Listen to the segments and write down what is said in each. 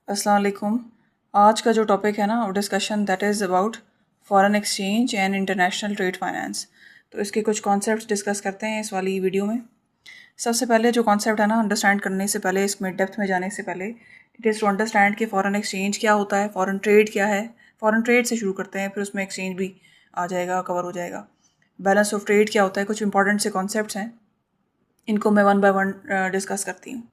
अस्सलाम वालेकुम। आज का जो टॉपिक है ना वो discussion that is about foreign exchange and international trade finance. तो इसके कुछ कॉन्सेप्ट्स डिस्कस करते हैं इस वाली वीडियो में। सबसे पहले जो कॉन्सेप्ट है ना अंडरस्टैंड करने से पहले, इसमें डेप्थ में जाने से पहले, इट इज़ टू अंडरस्टैंड कि फ़ॉरेन एक्सचेंज क्या होता है, फ़ॉरेन ट्रेड क्या है। फ़ॉरेन ट्रेड से शुरू करते हैं, फिर उसमें एक्सचेंज भी आ जाएगा, कवर हो जाएगा। बैलेंस ऑफ ट्रेड क्या होता है, कुछ इंपॉर्टेंट से कॉन्सेप्ट्स हैं, इनको मैं वन बाय वन डिस्कस करती हूँ।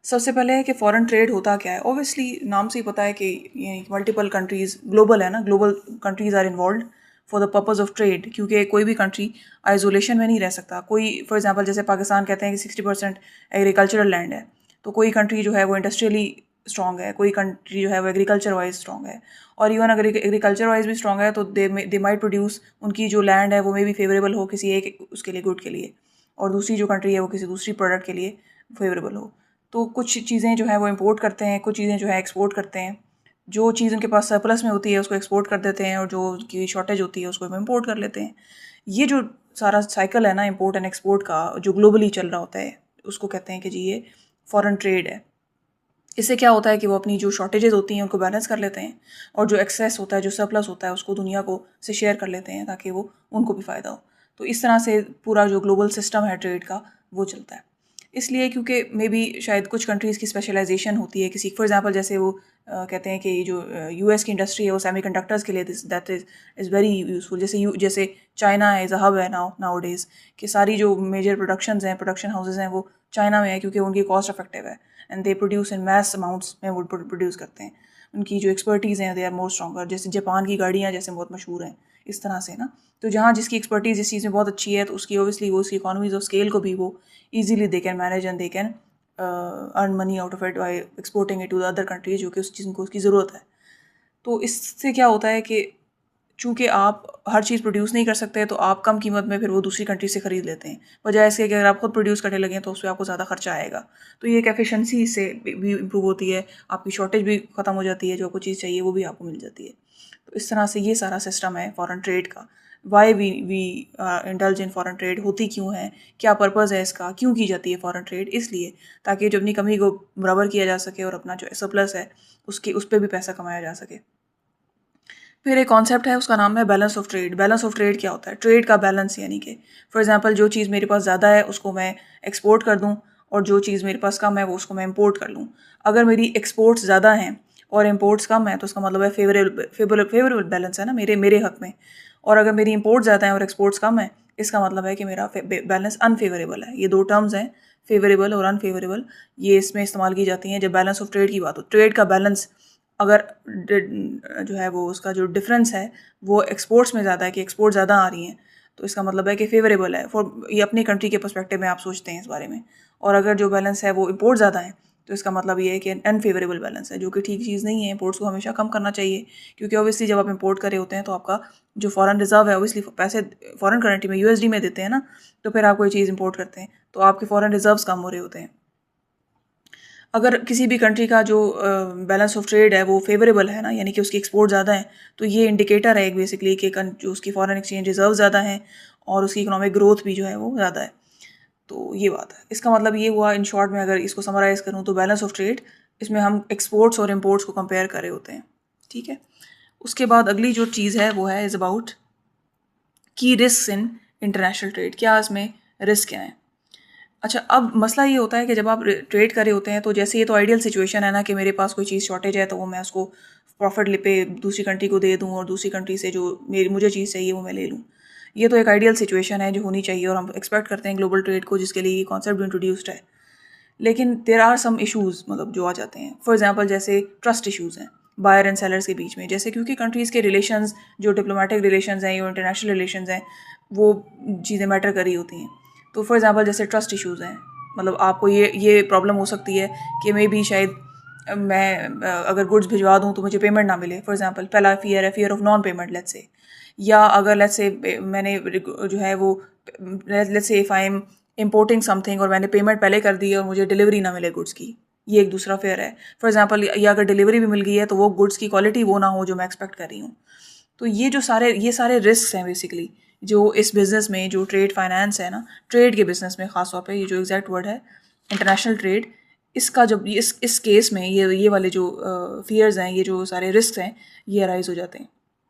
सबसे पहले है कि फ़ॉरेन ट्रेड होता क्या है। ऑब्वियसली नाम से ही पता है कि ये मल्टीपल कंट्रीज़, ग्लोबल है ना, global countries are involve for the purpose of trade, क्योंकि कोई भी कंट्री आइसोलेशन में नहीं रह सकता। कोई फॉर एग्जांपल जैसे पाकिस्तान कहते हैं कि 60% एग्रीकल्चरल लैंड है, तो कोई कंट्री जो है वो इंडस्ट्रियली स्ट्रॉन्ग है, कोई कंट्री जो है वो एग्रीकल्चर वाइज स्ट्रॉन्ग है। और इवन अगर एग्रीकल्चर वाइज भी स्ट्रॉन्ग है तो दे माइट प्रोड्यूस, उनकी जो लैंड है वो मे भी फेवरेबल हो किसी एक उसके लिए, गुड के लिए, और दूसरी जो कंट्री है वो किसी दूसरी प्रोडक्ट के लिए फेवरेबल हो। तो कुछ चीज़ें जो है वो इंपोर्ट करते हैं, कुछ चीज़ें जो है एक्सपोर्ट करते हैं। जो चीज़ उनके पास सरप्लस में होती है उसको एक्सपोर्ट कर देते हैं, और जो उनकी शॉर्टेज होती है उसको इम्पोर्ट कर लेते हैं। ये जो सारा साइकिल है ना इम्पोर्ट एंड एक्सपोर्ट का, जो ग्लोबली चल रहा होता है, उसको कहते हैं कि जी ये फॉरेन ट्रेड है। इससे क्या होता है कि वो अपनी जो शॉर्टेजेस होती हैं उनको बैलेंस कर लेते हैं, और जो एक्सेस होता है, जो सरप्लस होता है, उसको दुनिया को से शेयर कर लेते हैं ताकि वो उनको भी फ़ायदा हो। तो इस तरह से पूरा जो ग्लोबल सिस्टम है ट्रेड का वो चलता है। इसलिए क्योंकि मे बी शायद कुछ कंट्रीज़ की स्पेशलाइजेशन होती है किसी, फॉर एग्जांपल जैसे वो कहते हैं कि जो यूएस की इंडस्ट्री है वो सेमीकंडक्टर्स के लिए दैट इज़ वेरी यूज़फुल। जैसे चाइना इज़ अ हब है नाउ डेज़, कि सारी जो मेजर प्रोडक्शंस हैं, प्रोडक्शन हाउसेज हैं, वो चाइना में है क्योंकि उनकी कॉस्ट इफेक्टिव है, and they produce in mass amounts में वो प्रोड्यूस करते हैं। उनकी जो एक्सपर्टीज़ हैं दे आर मोर स्ट्रॉन्गर। जैसे जापान की गाड़ियाँ जैसे बहुत मशहूर हैं, इस तरह से ना। तो जहाँ जिसकी एक्सपर्टीज़ इस चीज़ में बहुत अच्छी है तो उसकी ऑब्वियसली वो उसकी इकोनॉमीज ऑफ स्केल को भी वो easily they can manage and they can earn money out of it by exporting it to the other countries जो कि उस चीज़ को उसकी ज़रूरत है। तो इससे क्या होता है कि चूँकि आप हर चीज़ प्रोड्यूस नहीं कर सकते तो आप कम कीमत में फिर वो दूसरी कंट्री से ख़रीद लेते हैं, बजाय इसके कि अगर आप खुद प्रोड्यूस करने लगें तो उस पर आपको ज़्यादा खर्चा आएगा। तो ये एक एफिशिएंसी से भी इम्प्रूव होती है, आपकी शॉर्टेज भी ख़त्म हो जाती है, जो आपको चीज़ चाहिए वो भी आपको मिल जाती है। तो इस तरह से ये सारा सिस्टम है फॉरेन ट्रेड का। Why we indulge in foreign trade, होती क्यों है, क्या पर्पज़ है इसका, क्यों की जाती है फॉरेन ट्रेड? इसलिए ताकि जो अपनी कमी को बराबर किया जा सके और अपना जो सरप्लस है उसकी उस पर भी पैसा कमाया जा सके। फिर एक कॉन्सेप्ट है, उसका नाम है balance of trade. Balance of trade क्या होता है? ट्रेड का बैलेंस, यानी कि फॉर एग्जांपल जो चीज़ मेरे पास ज़्यादा है उसको मैं एक्सपोर्ट कर दूं, और जो चीज़ मेरे पास कम है वो उसको मैं इंपोर्ट कर लूँ। अगर मेरी एक्सपोर्ट्स ज़्यादा हैं और इम्पोर्ट्स कम है तो उसका मतलब है फेवरेबल बैलेंस है ना मेरे मेरे हक में। और अगर मेरी इम्पोर्ट ज़्यादा है और एक्सपोर्ट्स कम है, इसका मतलब है कि मेरा बैलेंस अनफेवरेबल है। ये दो टर्म्स हैं, फेवरेबल और अनफेवरेबल। ये इसमें इस्तेमाल की जाती हैं जब बैलेंस ऑफ ट्रेड की बात हो। ट्रेड का बैलेंस अगर जो है वो उसका जो डिफरेंस है वो एक्सपोर्ट्स में ज़्यादा है, कि एक्सपोर्ट ज़्यादा आ रही हैं, तो इसका मतलब है कि फेवरेबल है फॉर, ये अपनी कंट्री के पर्सपेक्टिव में आप सोचते हैं इस बारे में। और अगर जो बैलेंस है वो इम्पोर्ट ज़्यादा है तो इसका मतलब ये है कि अनफेवरेबल बैलेंस है, जो कि ठीक चीज़ नहीं है। इम्पोर्ट्स को हमेशा कम करना चाहिए, क्योंकि ऑब्वियसली जब आप इम्पोर्ट कर रहे होते हैं तो आपका जो फॉरेन रिजर्व है, ऑब्वियसली पैसे फॉरेन करेंसी में यूएसडी में देते हैं ना, तो फिर आप कोई चीज़ इम्पोर्ट करते हैं तो आपके फॉरेन रिजर्व्स कम हो रहे होते हैं। अगर किसी भी कंट्री का जो बैलेंस ऑफ ट्रेड है वो फेवरेबल है ना, यानी कि उसकी एक्सपोर्ट ज़्यादा है, तो ये इंडिकेटर है एक बेसिकली कि जो उसकी फॉरेन एक्सचेंज रिजर्व ज़्यादा है और उसकी इकोनॉमिक ग्रोथ भी जो है वो ज़्यादा है। तो ये बात है। इसका मतलब ये हुआ इन शॉर्ट में, अगर इसको समराइज़ करूँ तो बैलेंस ऑफ ट्रेड, इसमें हम एक्सपोर्ट्स और इम्पोर्ट्स को कंपेयर कर रहे होते हैं। ठीक है। उसके बाद अगली जो चीज़ है वो है इज़ अबाउट की रिस्क इन इंटरनेशनल ट्रेड। क्या इसमें रिस्क हैं? अच्छा, अब मसला ये होता है कि जब आप ट्रेड कर रहे होते हैं तो जैसे ये तो आइडियल सिचुएशन है ना कि मेरे पास कोई चीज़ शॉर्टेज है तो वो मैं उसको प्रॉफिट पे दूसरी कंट्री को दे दूँ और दूसरी कंट्री से जो मुझे चीज़ चाहिए वो मैं ले लूँ। ये तो एक आइडियल सिचुएशन है जो होनी चाहिए, और हम एक्सपेक्ट करते हैं ग्लोबल ट्रेड को, जिसके लिए ये कॉन्सेप्ट इंट्रोड्यूस्ड है। लेकिन देर आर सम इशूज़, मतलब जो आ जाते हैं, फॉर एग्जांपल जैसे ट्रस्ट इशूज़ हैं बायर एंड सेलर्स के बीच में। जैसे क्योंकि कंट्रीज़ के रिलेशंस, जो डिप्लोमेटिक रिलेशंस हैं या इंटरनेशनल रिलेशंस हैं, वो चीज़ें मैटर कर रही होती हैं। तो फॉर एग्जांपल जैसे ट्रस्ट इशूज़ हैं, मतलब आपको ये प्रॉब्लम हो सकती है कि मे बी शायद मैं अगर गुड्स भिजवा दूँ तो मुझे पेमेंट ना मिले, फॉर एग्जांपल पहला फियर है, fear of non payment let's say. या अगर लेट्स से मैंने जो है वो, let's say if I am importing something और मैंने पेमेंट पहले कर दी है और मुझे डिलीवरी ना मिले गुड्स की, ये एक दूसरा फेयर है। फॉर एग्जांपल, या अगर डिलीवरी भी मिल गई है तो वो गुड्स की क्वालिटी वो ना हो जो मैं एक्सपेक्ट कर रही हूँ। तो ये सारे रिस्क हैं बेसिकली, जो इस बिज़नेस में, जो ट्रेड फाइनेंस है ना, ट्रेड के बिज़नेस में ख़ास तौर पे, ये जो एग्जैक्ट वर्ड है इंटरनेशनल ट्रेड, इसका जब इस केस में ये वाले जो फियर्स हैं, ये जो सारे रिस्क हैं, ये अराइज हो जाते हैं।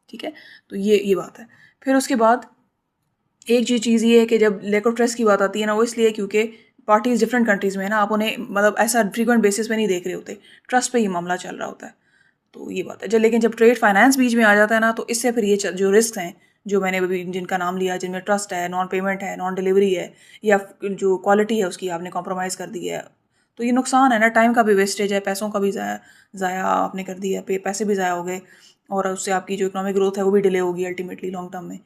ठीक है, तो ये बात है। फिर उसके बाद एक चीज़ ये है कि जब लैक ऑफ ट्रस्ट की बात आती है ना, वो इसलिए क्योंकि पार्टीज डिफरेंट कंट्रीज़ में है ना, आप उन्हें मतलब ऐसा फ्रीक्वेंट बेसिस पे नहीं देख रहे होते, ट्रस्ट पे ही मामला चल रहा होता है। तो ये बात है। लेकिन जब ट्रेड फाइनेंस बीच में आ जाता है ना, तो इससे फिर ये जो रिस्क हैं जो मैंने अभी जिनका नाम लिया, जिनमें ट्रस्ट है, नॉन पेमेंट है, नॉन डिलीवरी है, या जो क्वालिटी है उसकी आपने कॉम्प्रोमाइज़ कर दी है, तो ये नुकसान है ना। टाइम का भी वेस्टेज है, पैसों का भी ज़ाया आपने कर दिया, पैसे भी ज़ाया हो गए, और उससे आपकी जो इकोनॉमिक ग्रोथ है वो भी डिले होगी अल्टीमेटली लॉन्ग टर्म में।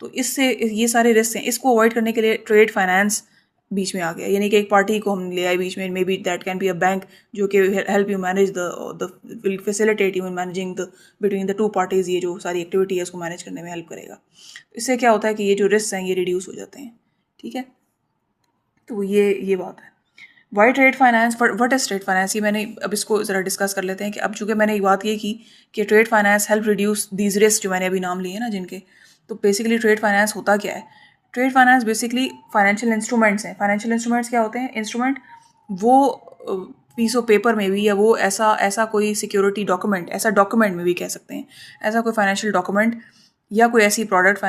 तो इससे ये सारे रिस्क हैं, इसको अवॉइड करने के लिए ट्रेड फाइनेंस बीच में आ गया। यानी कि एक पार्टी को हम ले आए बीच में, may be that can be a bank, जो कि help you manage the will facilitate you in managing the between the two parties. ये जो सारी एक्टिविटी है उसको मैनेज करने में हेल्प करेगा। इससे क्या होता है कि ये जो रिस्क हैं ये रिड्यूस हो जाते हैं। ठीक है, तो ये बात है। Why trade finance, what is trade finance, ये मैंने अब इसको ज़रा डिस्कस कर लेते हैं कि अब चूँकि मैंने एक बात ये की कि trade finance help reduce these risk, जो मैंने अभी नाम लिए ना जिनके, तो बेसिकली ट्रेड फाइनेंस होता क्या है? Trade finance basically financial instruments हैं। फाइनेंशियल इंस्ट्रूमेंट्स क्या होते हैं? इंस्ट्रूमेंट वो पीस ऑफ पेपर में भी, या वो ऐसा कोई सिक्योरिटी डॉक्यूमेंट, ऐसा डॉक्यूमेंट में भी कह सकते हैं, ऐसा कोई फाइनेंशियल डॉक्यूमेंट या कोई ऐसी प्रोडक्ट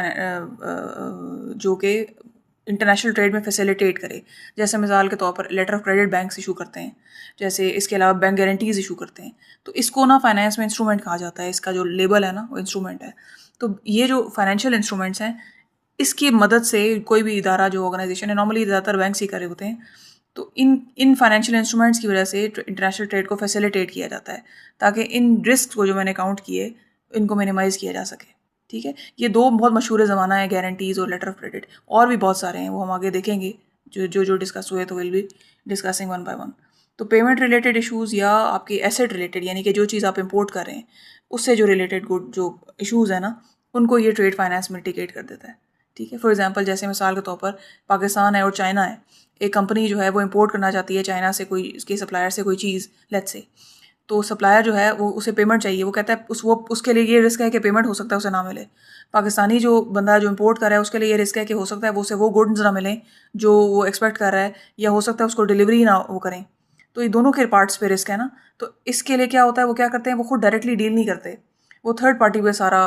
जो कि इंटरनेशनल ट्रेड में फैसिलिटेट करे। जैसे मिसाल के तौर पर letter of credit banks issue करते हैं, जैसे इसके अलावा बैंक गारंटीज़ इशू करते हैं। तो इसको ना फाइनेंस में इंस्ट्रूमेंट कहा जाता है, इसका जो लेबल है ना वो इंस्ट्रूमेंट है। तो ये जो फाइनेंशियल इंस्ट्रूमेंट्स हैं, इसकी मदद से कोई भी इदारा, जो ऑर्गेनाइजेशन है, नॉर्मली ज़्यादातर बैंक ही करे होते हैं, तो इन फाइनेंशियल इंस्ट्रूमेंट्स की वजह से इंटरनेशनल ट्रेड को फैसिलिटेट किया जाता है, ताकि इन रिस्क को जो मैंने काउंट किए इनको मिनिमाइज़ किया जा सके। ठीक है, ये दो बहुत मशहूर ज़माना है, गारंटीज़ और लेटर ऑफ क्रेडिट। और भी बहुत सारे हैं, वो हम आगे देखेंगे जो डिस्कस हुए, तो will be discussing one by one. तो पेमेंट रिलेटेड इशूज़ या आपके एसेट रिलेटेड, यानी कि जो चीज़ आप इंपोर्ट कर रहे हैं उससे जो रिलेटेड गुड जो इशूज़ है ना, उनको ये ट्रेड फाइनेंस मिटिगेट कर देता है। ठीक है, फॉर एग्जांपल जैसे मिसाल के तौर पर पाकिस्तान है और चाइना है, एक कंपनी जो है वो इंपोर्ट करना चाहती है चाइना से कोई, उसके सप्लायर से कोई चीज़, लेट्स से, तो सप्लायर जो है वो उसे पेमेंट चाहिए, वो कहता है उसके लिए ये रिस्क है कि पेमेंट हो सकता है उसे ना मिले। पाकिस्तानी जो बंदा जो इंपोर्ट कर रहा है उसके लिए ये रिस्क है कि हो सकता है वो उसे वो गुड्स ना मिलें जो वो एक्सपेक्ट कर रहा है, या हो सकता है उसको डिलीवरी ना वो करें। तो ये दोनों के पार्ट्स पे रिस्क है ना। तो इसके लिए क्या होता है, वो क्या करते हैं, वो खुद डायरेक्टली डील नहीं करते, वो थर्ड पार्टी पे सारा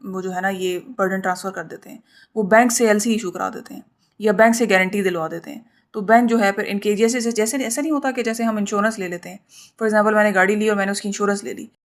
वो जो है ना ये बर्डन ट्रांसफ़र कर देते हैं। वो बैंक से एलसी इशू करा देते हैं या बैंक से गारंटी दिलवा देते हैं। तो बैंक जो है फिर इनके जैसे ऐसा नहीं होता कि जैसे हम इंश्योरेंस ले लेते हैं। फॉर एग्जांपल मैंने गाड़ी ली और मैंने उसकी इंश्योरेंस ले ली,